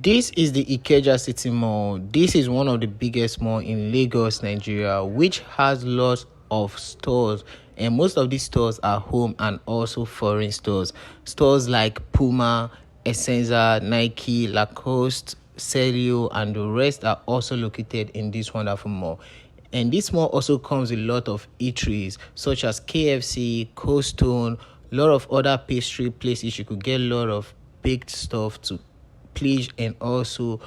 This is the Ikeja City Mall. This is one of the biggest mall in Lagos, Nigeria, which has lots of stores, and most of these stores are home and also foreign stores. Stores like Puma, Essenza, Nike, Lacoste, Celio, and the rest are also located in this wonderful mall. And this mall also comes with a lot of eateries such as KFC, Cold Stone, a lot of other pastry places. You could get a lot of baked stuff to please and also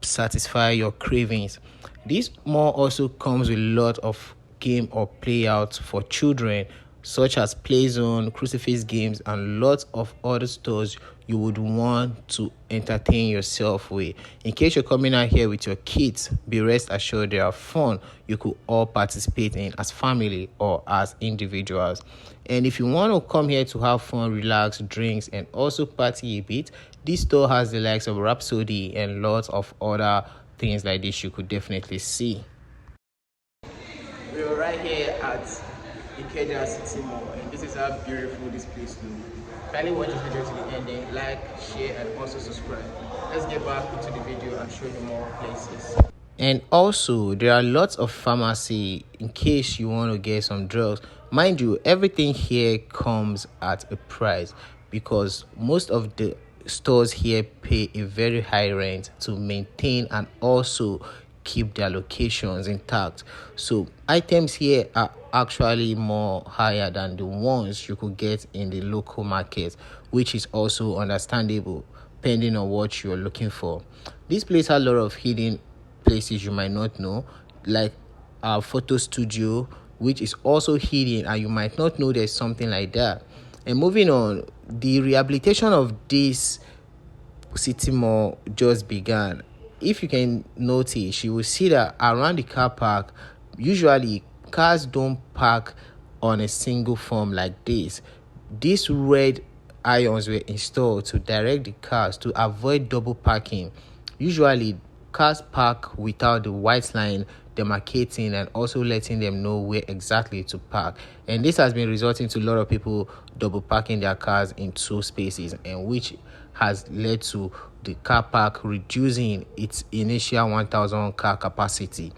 satisfy your cravings. This mall also comes with a lot of game or playouts for children such as play zone, crucifix games, and lots of other stores you would want to entertain yourself with. In case you're coming out here with your kids, be rest assured they are fun you could all participate in as family or as individuals. And if you want to come here to have fun, relax, drinks, and also party a bit, this store has the likes of Rhapsody and lots of other things like this you could definitely see. We're right here at Ikeja City Mall, and this is how beautiful this place looks. Kindly watch this video to the ending, like, share, and also subscribe. Let's get back into the video and show you more places. And also, there are lots of pharmacy in case you want to get some drugs. Mind you, everything here comes at a price because most of the stores here pay a very high rent to maintain and also keep their locations intact. So items here are actually more higher than the ones you could get in the local market, which is also understandable depending on what you're looking for. This place has a lot of hidden places you might not know, like our photo studio, which is also hidden and you might not know there's something like that. And moving on, the rehabilitation of this city mall just began. If you can notice, you will see that around the car park, usually cars don't park on a single form like this. These red irons were installed to direct the cars to avoid double parking. Usually cars park without the white line demarcating and also letting them know where exactly to park, and this has been resulting to a lot of people double parking their cars in two spaces, and which has led to the car park reducing its initial 1,000 car capacity.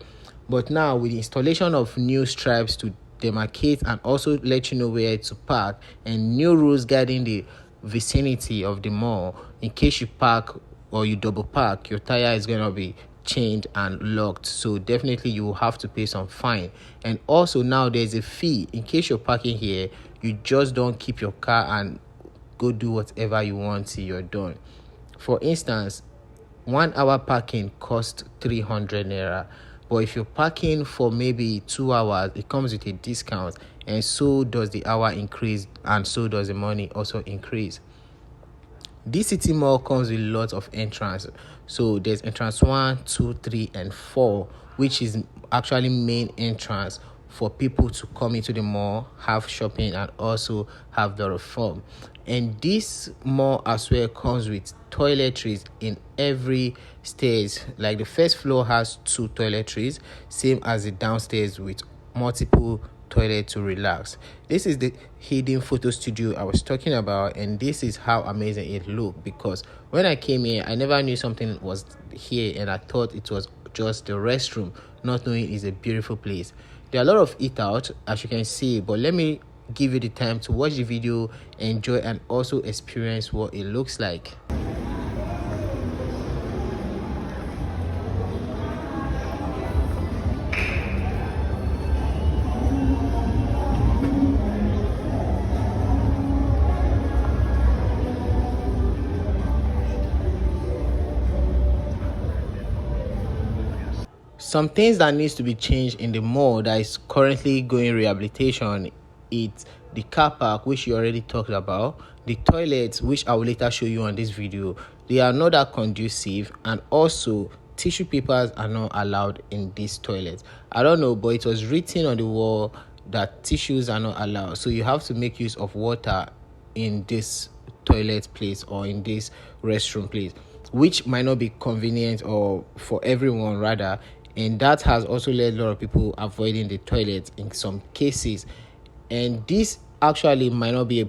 But now with the installation of new stripes to demarcate and also let you know where to park, and new rules guiding the vicinity of the mall, in case you park or you double park, your tire is going to be chained and locked, so definitely you will have to pay some fine. And also now there's a fee in case you're parking here. You just don't keep your car and go do whatever you want till you're done. For instance, 1 hour parking costs 300 naira, but if you're parking for maybe 2 hours, it comes with a discount, and so does the hour increase, and so does the money also increase. This city mall comes with lots of entrance. So there's entrance 1, 2, 3, and 4, which is actually main entrance for people to come into the mall, have shopping, and also have the reform. And this mall as well comes with toiletries in every stairs. Like the first floor has 2 toiletries, same as the downstairs with multiple toilet to relax. This is the hidden photo studio I was talking about, and this is how amazing it looked, because when I came here I never knew something was here, and I thought it was just the restroom, not knowing it's a beautiful place. There are a lot of eat out as you can see, but let me give you the time to watch the video, enjoy, and also experience what it looks like. Some things that needs to be changed in the mall that is currently going rehabilitation, it's the car park, which you already talked about, the toilets, which I will later show you on this video. They are not that conducive, and also tissue papers are not allowed in this toilet. I don't know, but it was written on the wall that tissues are not allowed, so you have to make use of water in this toilet place or in this restroom place, which might not be convenient or for everyone rather, and that has also led a lot of people avoiding the toilet in some cases. And this actually might not be a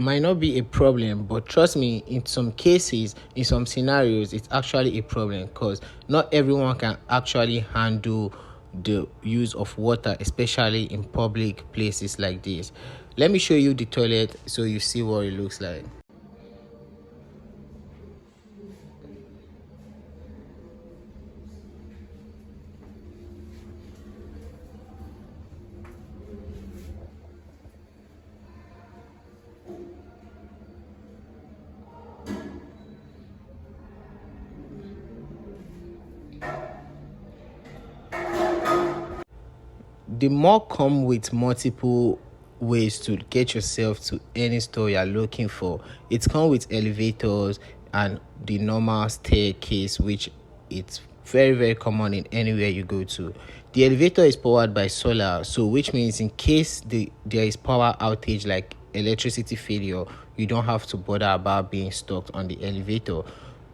might not be a problem, but trust me, in some cases, in some scenarios, it's actually a problem because not everyone can actually handle the use of water, especially in public places like this. Let me show you the toilet so you see what it looks like. The mall come with multiple ways to get yourself to any store you're looking for. It comes with elevators and the normal staircase, which it's very common in anywhere you go to. The elevator is powered by solar, so which means in case there is power outage like electricity failure, you don't have to bother about being stuck on the elevator.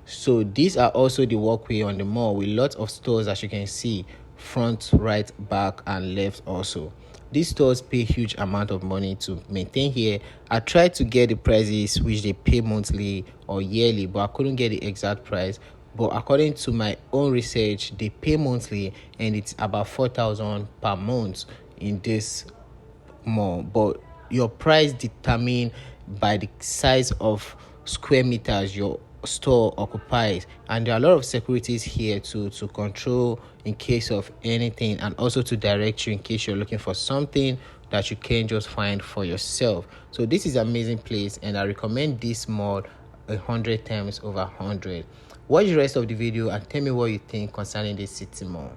So these are also the walkway on the mall with lots of stores, as you can see, front, right, back, and left also. These stores pay huge amount of money to maintain here. I tried to get the prices which they pay monthly or yearly, but I couldn't get the exact price. But according to my own research, they pay monthly and it's about 4,000 per month in this more, but your price determined by the size of square meters your store occupies, and there are a lot of securities here to control in case of anything, and also to direct you in case you're looking for something that you can't just find for yourself. So this is an amazing place and I recommend this mall 100 times over 100. Watch the rest of the video and tell me what you think concerning this city mall.